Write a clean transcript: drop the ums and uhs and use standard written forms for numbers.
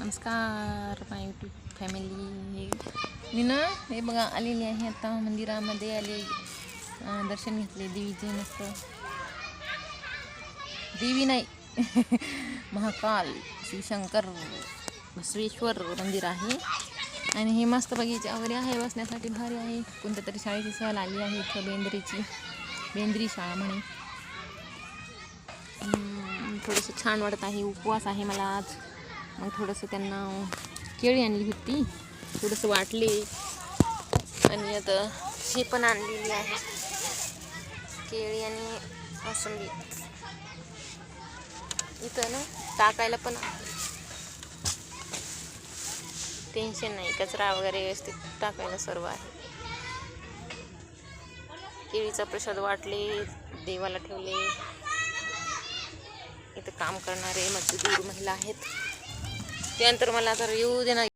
नमस्कार माय YouTube family. मी ना हे बघा आलेली आहे आता मंदिरामध्ये आले, दर्शन घेतले देवीचे. मस्त देवी नाही महाकाल शिवशंकर बसवेश्वर मंदिर आहे. आणि हे मस्त बगीचा वगैरे आहे, बसण्यासाठी भारी आहे. कोणत्या तरी शाळेची सहल आली आहे इथं, बेंद्री शाळा म्हणे. थोडंसं छान वाटत आहे. उपवास आहे मला आज, मग थोडंसं त्यांना केळी आणली होती, थोडंसं वाटले. आणि आता हे पण आणलेली आहे केळी आणि मोसंबी. इथं ना टाकायला पण टेन्शन नाही, कचरा वगैरे व्यवस्थित टाकायला सर्व आहे. केळीचा प्रसाद वाटले, देवाला ठेवले. इथं काम करणारे मजदूर महिला आहेत. त्यानंतर मला तर येऊ दे ना.